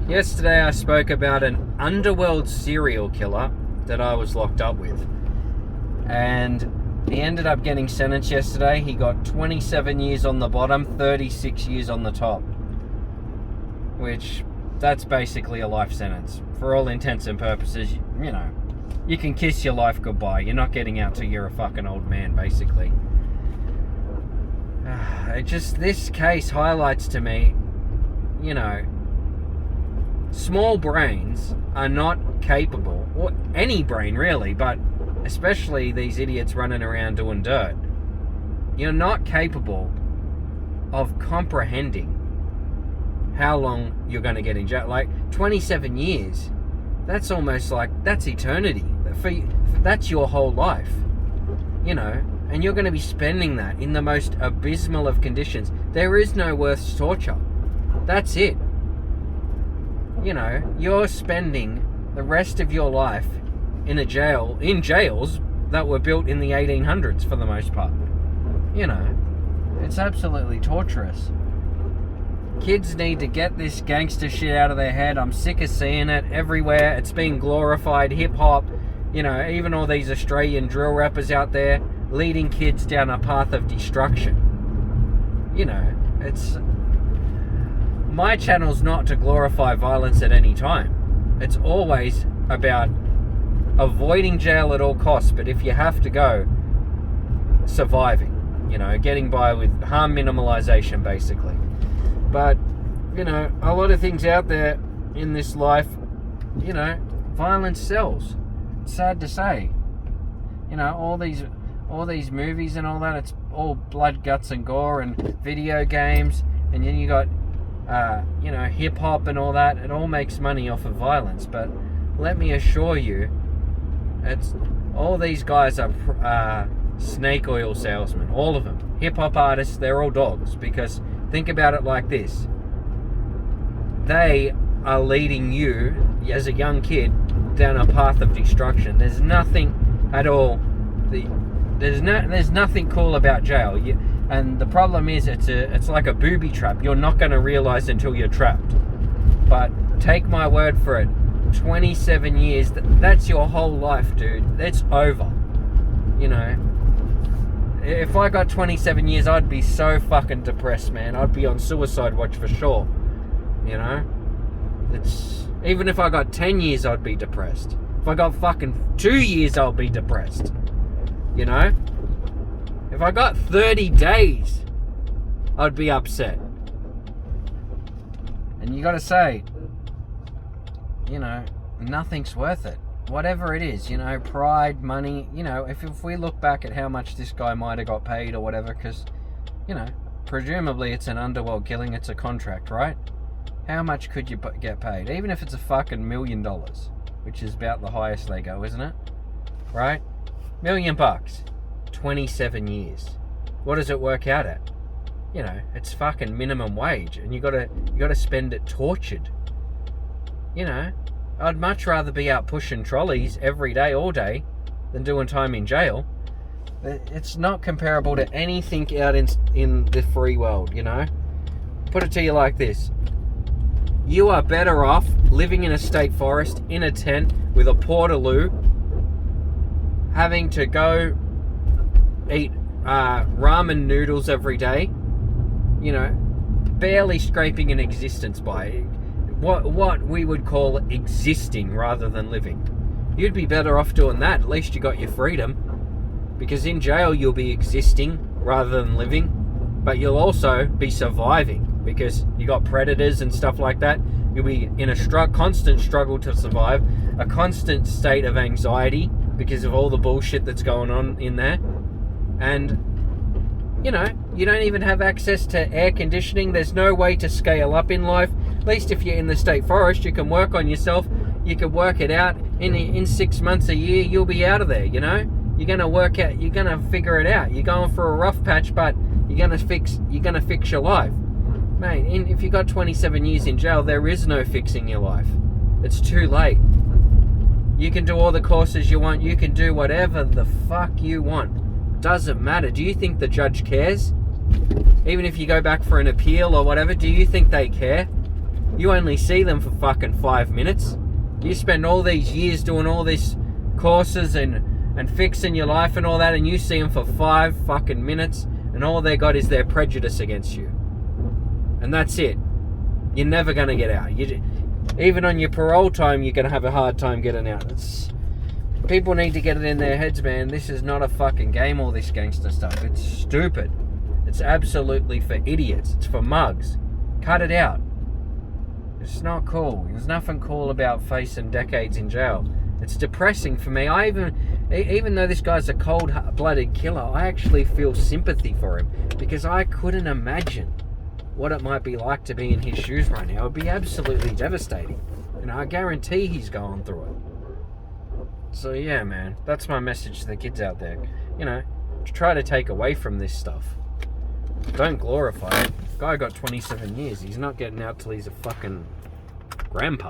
Yesterday I spoke about an underworld serial killer that I was locked up with. And he ended up getting sentenced yesterday. He got 27 years on the bottom, 36 years on the top. Which, that's basically a life sentence. For all intents and purposes, you know, you can kiss your life goodbye. You're not getting out till you're a fucking old man, basically. This case highlights to me, you know, small brains are not capable, or any brain really, but especially these idiots running around doing dirt. You're not capable of comprehending how long you're going to get in jail. Like 27 years, that's almost like, that's eternity. That's your whole life, you know, and you're going to be spending that in the most abysmal of conditions. There is no worse torture. That's it. You know, you're spending the rest of your life in jails that were built in the 1800s for the most part. You know, it's absolutely torturous. Kids need to get this gangster shit out of their head. I'm sick of seeing it everywhere. It's being glorified. Hip hop, you know, even all these Australian drill rappers out there leading kids down a path of destruction. You know, it's... My channel's not to glorify violence at any time. It's always about avoiding jail at all costs, but if you have to go, surviving, you know, getting by with harm minimalization, basically. But, you know, a lot of things out there in this life, you know, violence sells. It's sad to say. You know, all these movies and all that, it's all blood, guts and gore and video games, and then you got you know, hip-hop and all that. It all makes money off of violence, but let me assure you, it's all these guys are snake oil salesmen, all of them. Hip-hop artists, they're all dogs, because think about it like this. They are leading you, as a young kid, down a path of destruction. There's nothing at all, there's nothing cool about jail. And the problem is, it's like a booby trap. You're not going to realize until you're trapped. But take my word for it, 27 years, that's your whole life, dude. That's over. You know, if I got 27 years, I'd be so fucking depressed, man. I'd be on suicide watch for sure. You know, it's, even if I got 10 years, I'd be depressed. If I got fucking 2 years, I'll be depressed. You know? If I got 30 days, I'd be upset. And you gotta say, you know, nothing's worth it. Whatever it is, you know, pride, money, you know, if we look back at how much this guy might have got paid or whatever, because, you know, presumably it's an underworld killing, it's a contract, right? How much could you get paid? Even if it's a fucking $1 million, which is about the highest they go, isn't it? Right? $1 million. 27 years. What does it work out at? You know, it's fucking minimum wage, and you gotta spend it tortured. You know, I'd much rather be out pushing trolleys every day, all day, than doing time in jail. It's not comparable to anything out in the free world, you know? Put it to you like this. You are better off living in a state forest, in a tent, with a portaloo, having to go eat ramen noodles every day, you know, barely scraping an existence by what we would call existing rather than living. You'd be better off doing that. At least you got your freedom, because in jail you'll be existing rather than living, but you'll also be surviving because you got predators and stuff like that. You'll be in a constant struggle to survive, a constant state of anxiety because of all the bullshit that's going on in there. And, you know, you don't even have access to air conditioning. There's no way to scale up in life. At least if you're in the state forest, you can work on yourself. You can work it out. In 6 months, a year, you'll be out of there, you know? You're going to work out, you're going to figure it out. You're going for a rough patch, but you're going to fix your life. Mate, if you got 27 years in jail, there is no fixing your life. It's too late. You can do all the courses you want. You can do whatever the fuck you want. Doesn't matter. Do you think the judge cares? Even if you go back for an appeal or whatever, do you think they care? you only see them for fucking 5 minutes. You spend all these years doing all these courses and fixing your life and all that, and you see them for 5 fucking minutes, and all they got is their prejudice against you. And that's it. You're never going to get out. Even on your parole time, you're going to have a hard time getting out. People need to get it in their heads, man. This is not a fucking game, all this gangster stuff. It's stupid. It's absolutely for idiots. It's for mugs. Cut it out. It's not cool. There's nothing cool about facing decades in jail. It's depressing for me. Even though this guy's a cold-blooded killer, I actually feel sympathy for him, because I couldn't imagine what it might be like to be in his shoes right now. It would be absolutely devastating. And I guarantee he's going through it. So yeah, man, that's my message to the kids out there. Try to take away from this stuff. Don't glorify it. Guy got 27 years. He's not getting out till he's a fucking grandpa.